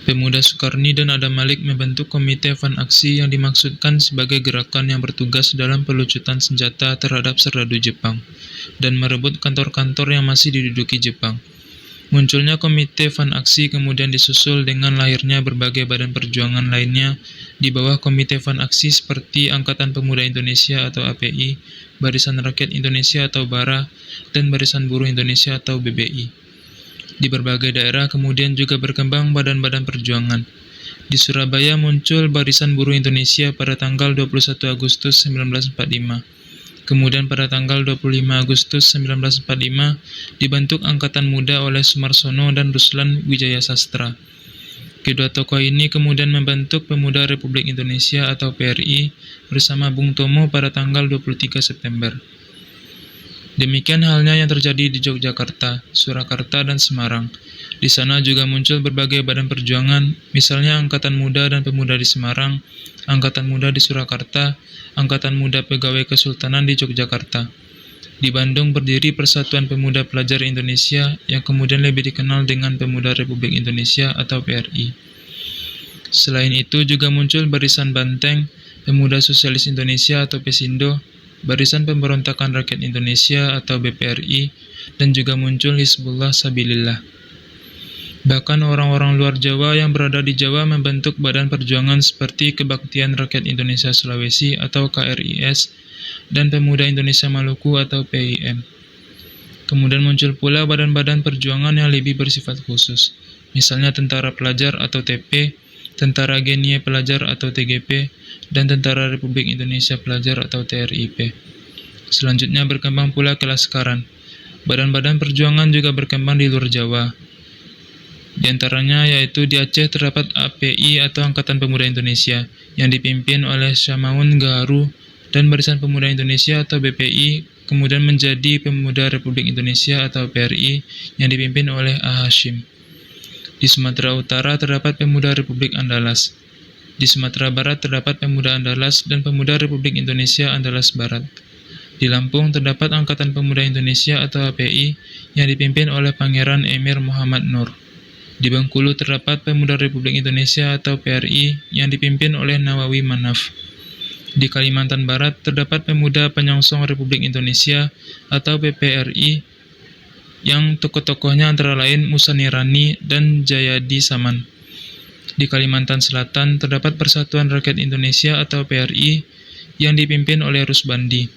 Pemuda Sukarni dan Adam Malik membentuk Komite Van Aksi yang dimaksudkan sebagai gerakan yang bertugas dalam pelucutan senjata terhadap serdadu Jepang dan merebut kantor-kantor yang masih diduduki Jepang. Munculnya Komite Van Aksi kemudian disusul dengan lahirnya berbagai badan perjuangan lainnya di bawah Komite Van Aksi seperti Angkatan Pemuda Indonesia atau API, Barisan Rakyat Indonesia atau BARA, dan Barisan Buruh Indonesia atau BBI. Di berbagai daerah kemudian juga berkembang badan-badan perjuangan. Di Surabaya muncul Barisan Buruh Indonesia pada tanggal 21 Agustus 1945. Kemudian pada tanggal 25 Agustus 1945 dibentuk Angkatan Muda oleh Sumarsono dan Ruslan Wijaya Sastra. Kedua tokoh ini kemudian membentuk Pemuda Republik Indonesia atau PRI bersama Bung Tomo pada tanggal 23 September. Demikian halnya yang terjadi di Yogyakarta, Surakarta, dan Semarang. Di sana juga muncul berbagai badan perjuangan, misalnya Angkatan Muda dan Pemuda di Semarang, Angkatan Muda di Surakarta, Angkatan Muda Pegawai Kesultanan di Yogyakarta. Di Bandung berdiri Persatuan Pemuda Pelajar Indonesia yang kemudian lebih dikenal dengan Pemuda Republik Indonesia atau PRI. Selain itu juga muncul Barisan Banteng, Pemuda Sosialis Indonesia atau Pesindo, Barisan Pemberontakan Rakyat Indonesia atau BPRI, dan juga muncul Hizbullah Sabilillah. Bahkan orang-orang luar Jawa yang berada di Jawa membentuk badan perjuangan seperti Kebaktian Rakyat Indonesia Sulawesi atau KRIS dan Pemuda Indonesia Maluku atau PIM. Kemudian muncul pula badan-badan perjuangan yang lebih bersifat khusus, misalnya Tentara Pelajar atau TP, Tentara Genie Pelajar atau TGP, dan Tentara Republik Indonesia Pelajar atau TRIP. Selanjutnya berkembang pula kelaskaran. Badan-badan perjuangan juga berkembang di luar Jawa. Di antaranya yaitu di Aceh terdapat API atau Angkatan Pemuda Indonesia yang dipimpin oleh Syamaun Gaharu, dan Barisan Pemuda Indonesia atau BPI kemudian menjadi Pemuda Republik Indonesia atau PRI yang dipimpin oleh A. Hashim. Di Sumatera Utara terdapat Pemuda Republik Andalas. Di Sumatera Barat terdapat Pemuda Andalas dan Pemuda Republik Indonesia Andalas Barat. Di Lampung terdapat Angkatan Pemuda Indonesia atau API yang dipimpin oleh Pangeran Emir Muhammad Nur. Di Bengkulu terdapat Pemuda Republik Indonesia atau PRI yang dipimpin oleh Nawawi Manaf. Di Kalimantan Barat terdapat Pemuda Penyongsong Republik Indonesia atau PPRI yang tokoh-tokohnya antara lain Musa Nirani dan Jayadi Saman. Di Kalimantan Selatan terdapat Persatuan Rakyat Indonesia atau PRI yang dipimpin oleh Rusbandi.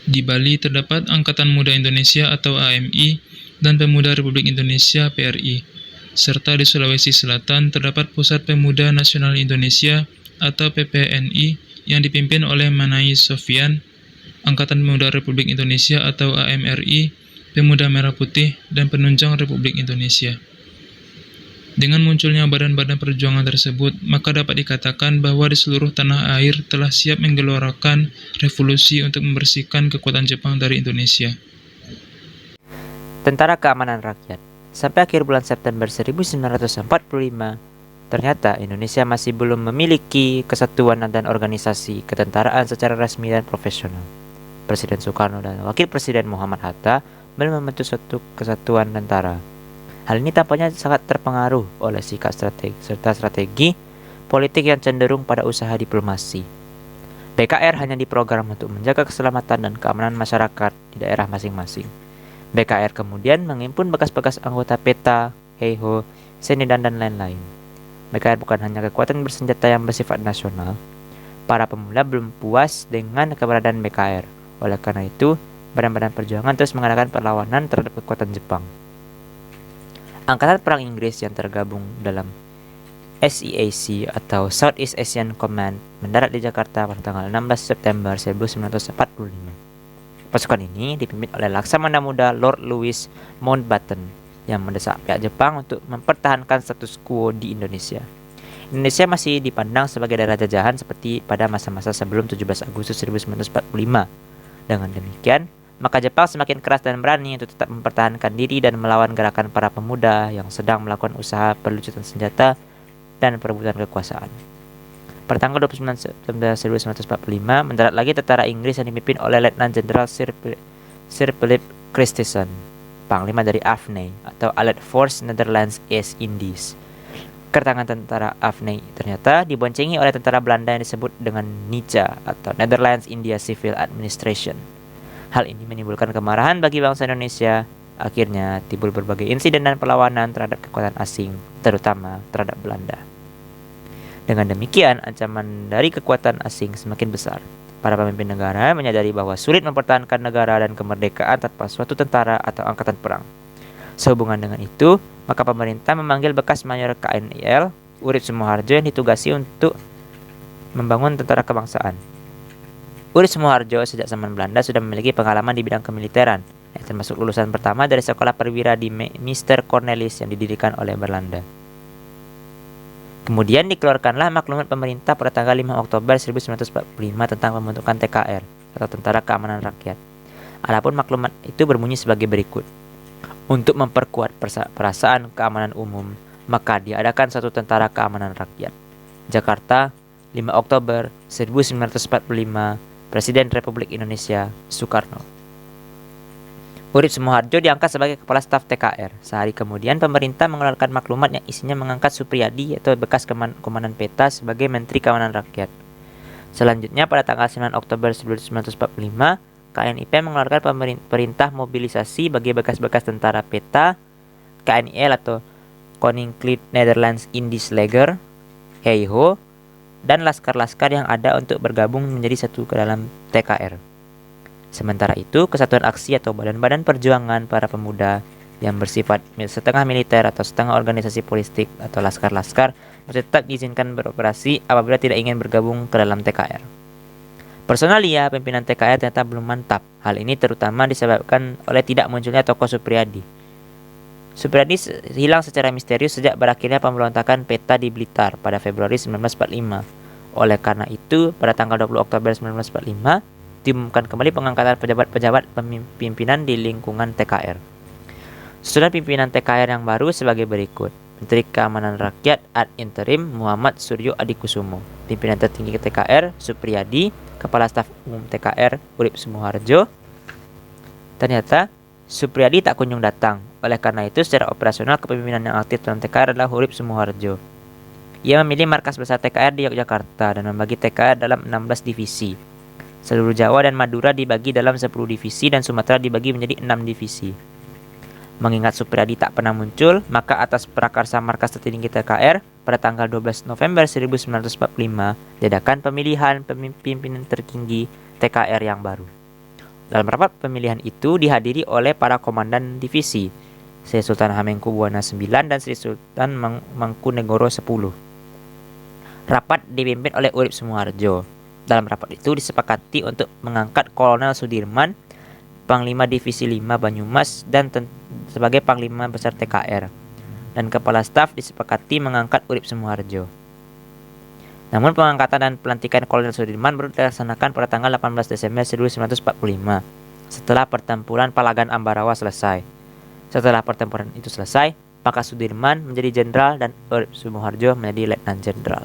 Di Bali terdapat Angkatan Muda Indonesia atau AMI dan Pemuda Republik Indonesia PRI. Serta di Sulawesi Selatan terdapat Pusat Pemuda Nasional Indonesia atau PPNI yang dipimpin oleh Manai Sofian, Angkatan Pemuda Republik Indonesia atau AMRI, Pemuda Merah Putih, dan Penunjang Republik Indonesia. Dengan munculnya badan-badan perjuangan tersebut, maka dapat dikatakan bahwa di seluruh tanah air telah siap menggelorkan revolusi untuk membersihkan kekuatan Jepang dari Indonesia. Tentara Keamanan Rakyat. Sampai akhir bulan September 1945, ternyata Indonesia masih belum memiliki kesatuan dan organisasi ketentaraan secara resmi dan profesional. Presiden Soekarno dan Wakil Presiden Muhammad Hatta belum membentuk suatu kesatuan tentara. Hal ini tampaknya sangat terpengaruh oleh sikap strategi politik yang cenderung pada usaha diplomasi. BKR hanya diprogram untuk menjaga keselamatan dan keamanan masyarakat di daerah masing-masing. BKR kemudian menghimpun bekas-bekas anggota PETA, Heiho, Senidan, dan lain-lain. BKR bukan hanya kekuatan bersenjata yang bersifat nasional. Para pemuda belum puas dengan keberadaan BKR. Oleh karena itu, badan-badan perjuangan terus mengadakan perlawanan terhadap kekuatan Jepang. Angkatan Perang Inggris yang tergabung dalam SEAC atau Southeast Asian Command mendarat di Jakarta pada tanggal 16 September 1945. Pasukan ini dipimpin oleh Laksamana Muda Lord Louis Mountbatten yang mendesak pihak Jepang untuk mempertahankan status quo di Indonesia. Indonesia masih dipandang sebagai daerah jajahan seperti pada masa-masa sebelum 17 Agustus 1945. Dengan demikian, maka Jepang semakin keras dan berani untuk tetap mempertahankan diri dan melawan gerakan para pemuda yang sedang melakukan usaha pelucutan senjata dan perebutan kekuasaan. Pada tanggal 29 September 1945, mendarat lagi tentara Inggris yang dipimpin oleh Letnan Jenderal Sir Philip Christensen, panglima dari AFNE atau Allied Force Netherlands East Indies. kedatangan tentara Afnei ternyata diboncengi oleh tentara Belanda yang disebut dengan NICA atau Netherlands India Civil Administration. Hal ini menimbulkan kemarahan bagi bangsa Indonesia. Akhirnya timbul berbagai insiden dan perlawanan terhadap kekuatan asing, terutama terhadap Belanda. Dengan demikian, ancaman dari kekuatan asing semakin besar. Para pemimpin negara menyadari bahwa sulit mempertahankan negara dan kemerdekaan tanpa suatu tentara atau angkatan perang. Sehubungan dengan itu, maka pemerintah memanggil bekas mayor KNIL, Urip Sumoharjo, yang ditugasi untuk membangun tentara kebangsaan. Urip Sumoharjo sejak zaman Belanda sudah memiliki pengalaman di bidang kemiliteran, termasuk lulusan pertama dari sekolah perwira di Mr. Cornelis yang didirikan oleh Belanda. Kemudian dikeluarkanlah maklumat pemerintah pada tanggal 5 Oktober 1945 tentang pembentukan TKR atau Tentara Keamanan Rakyat. Adapun maklumat itu berbunyi sebagai berikut. Untuk memperkuat perasaan keamanan umum, maka diadakan satu Tentara Keamanan Rakyat. Jakarta, 5 Oktober 1945, Presiden Republik Indonesia Soekarno. Urip Sumoharjo diangkat sebagai Kepala Staf TKR. Sehari kemudian pemerintah mengeluarkan maklumat yang isinya mengangkat Supriyadi atau bekas Komandan Peta sebagai Menteri Keamanan Rakyat. Selanjutnya pada tanggal 9 Oktober 1945, KNIP mengeluarkan perintah mobilisasi bagi bekas-bekas tentara Peta, KNIL atau Koninklijke Nederlands Indisch Leger, KEIHO, dan laskar-laskar yang ada untuk bergabung menjadi satu ke dalam TKR. Sementara itu, Kesatuan Aksi atau badan-badan perjuangan para pemuda yang bersifat setengah militer atau setengah organisasi politik atau laskar-laskar tetap diizinkan beroperasi apabila tidak ingin bergabung ke dalam TKR. Personalia pimpinan TKR ternyata belum mantap. Hal ini terutama disebabkan oleh tidak munculnya tokoh Supriyadi. Supriyadi hilang secara misterius sejak berakhirnya pemberontakan Peta di Blitar pada Februari 1945. Oleh karena itu, pada tanggal 20 Oktober 1945, diumumkan kembali pengangkatan pejabat-pejabat pimpinan di lingkungan TKR. Susunan pimpinan TKR yang baru sebagai berikut. Menteri Keamanan Rakyat ad interim Muhammad Suryo Adikusumo. Pimpinan tertinggi TKR Supriyadi. Kepala Staf Umum TKR Urip Sumoharjo. Ternyata Supriyadi tak kunjung datang. Oleh karena itu, secara operasional kepemimpinan yang aktif dalam TKR adalah Urip Sumoharjo. Ia memilih markas besar TKR di Yogyakarta dan membagi TKR dalam 16 divisi. Seluruh Jawa dan Madura dibagi dalam 10 divisi dan Sumatera dibagi menjadi 6 divisi. Mengingat Supriyadi tak pernah muncul, maka atas prakarsa markas tertinggi TKR, pada tanggal 12 November 1945, diadakan pemilihan pimpinan tertinggi TKR yang baru. Dalam rapat pemilihan itu dihadiri oleh para komandan divisi, Sri Sultan Hamengkubuwana IX dan Sri Sultan Mangkunegoro X. Rapat dipimpin oleh Urip Sumoharjo. Dalam rapat itu disepakati untuk mengangkat Kolonel Sudirman, Panglima Divisi 5 Banyumas dan sebagai Panglima Besar TKR. Dan Kepala Staf disepakati mengangkat Urip Sumoharjo. Namun pengangkatan dan pelantikan Kolonel Sudirman baru dilaksanakan pada tanggal 18 Desember 1945 setelah pertempuran Palagan Ambarawa selesai. Setelah pertempuran itu selesai, maka Sudirman menjadi jenderal dan Urip Sumoharjo menjadi letnan jenderal.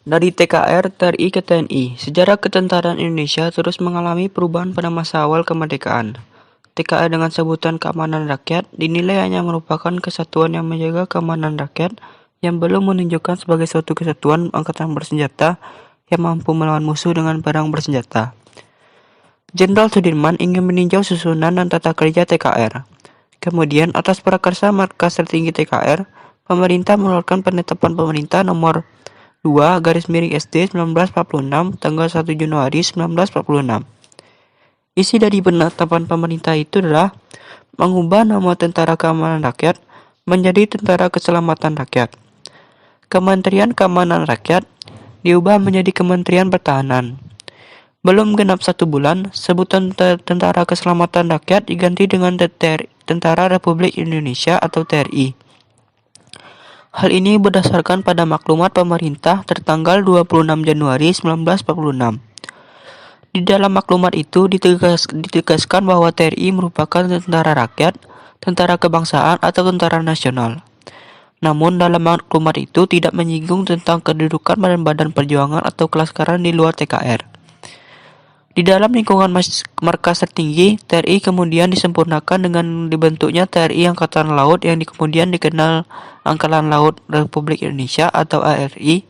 Dari TKR, TRI ke TNI, sejarah ketentaraan Indonesia terus mengalami perubahan pada masa awal kemerdekaan. TKR dengan sebutan Keamanan Rakyat dinilai hanya merupakan kesatuan yang menjaga keamanan rakyat yang belum menunjukkan sebagai suatu kesatuan angkatan bersenjata yang mampu melawan musuh dengan barang bersenjata. Jenderal Sudirman ingin meninjau susunan dan tata kerja TKR. Kemudian, atas prakarsa markas tertinggi TKR, pemerintah mengeluarkan penetapan pemerintah nomor 2/SD 1946 tanggal 1 Januari 1946. Isi dari penetapan pemerintah itu adalah mengubah nama Tentara Keamanan Rakyat menjadi Tentara Keselamatan Rakyat. Kementerian Keamanan Rakyat diubah menjadi Kementerian Pertahanan. Belum genap 1 bulan, sebutan Tentara Keselamatan Rakyat diganti dengan Tentara Republik Indonesia atau TRI. Hal ini berdasarkan pada maklumat pemerintah tertanggal 26 Januari 1946. Di dalam maklumat itu ditegaskan bahwa TRI merupakan tentara rakyat, tentara kebangsaan atau tentara nasional. Namun dalam maklumat itu tidak menyinggung tentang kedudukan badan-badan perjuangan atau kelaskaran di luar TKR. Di dalam lingkungan markas tertinggi, TNI kemudian disempurnakan dengan dibentuknya TNI Angkatan Laut yang kemudian dikenal Angkatan Laut Republik Indonesia atau ARI,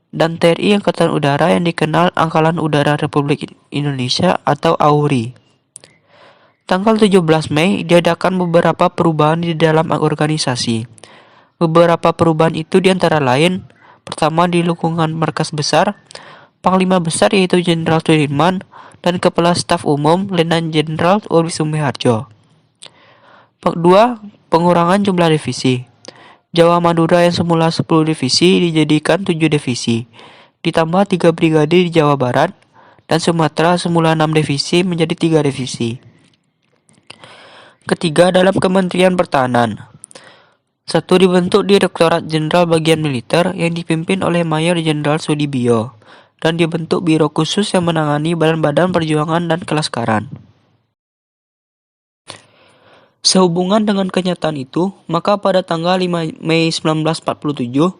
dan TNI Angkatan Udara yang dikenal Angkatan Udara Republik Indonesia atau AURI. Tanggal 17 Mei diadakan beberapa perubahan di dalam organisasi. Beberapa perubahan itu diantara lain, pertama di lingkungan markas besar, Panglima Besar yaitu Jenderal Sudirman, dan Kepala Staf Umum Letnan Jenderal Uli Sumiharjo. Kedua, pengurangan jumlah divisi. Jawa Madura yang semula 10 divisi dijadikan 7 divisi, ditambah 3 brigade di Jawa Barat, dan Sumatera semula 6 divisi menjadi 3 divisi. Ketiga, dalam Kementerian Pertahanan. 1. Dibentuk Direktorat Jenderal Bagian Militer yang dipimpin oleh Mayor Jenderal Sudibyo, dan dibentuk Biro Khusus yang menangani badan-badan perjuangan dan kelaskaran. Sehubungan dengan kenyataan itu, maka pada tanggal 5 Mei 1947,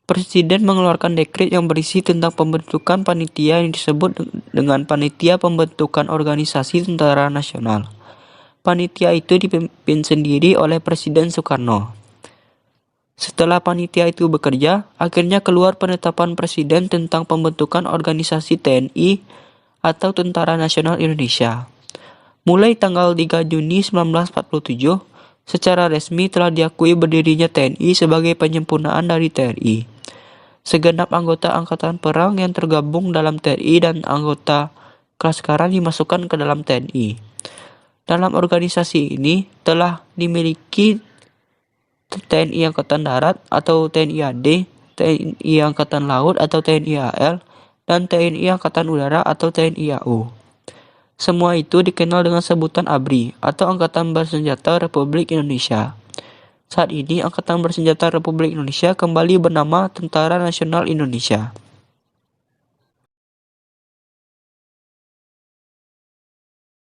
Presiden mengeluarkan dekret yang berisi tentang pembentukan panitia yang disebut dengan Panitia Pembentukan Organisasi Tentara Nasional. Panitia itu dipimpin sendiri oleh Presiden Soekarno. Setelah panitia itu bekerja, akhirnya keluar penetapan Presiden tentang pembentukan organisasi TNI atau Tentara Nasional Indonesia. Mulai tanggal 3 Juni 1947, secara resmi telah diakui berdirinya TNI sebagai penyempurnaan dari TNI. Segenap anggota Angkatan Perang yang tergabung dalam TNI dan anggota kelaskaran dimasukkan ke dalam TNI. Dalam organisasi ini telah dimiliki TNI Angkatan Darat atau TNI AD, TNI Angkatan Laut atau TNI AL, dan TNI Angkatan Udara atau TNI AU. Semua itu dikenal dengan sebutan ABRI atau Angkatan Bersenjata Republik Indonesia. Saat ini Angkatan Bersenjata Republik Indonesia kembali bernama Tentara Nasional Indonesia.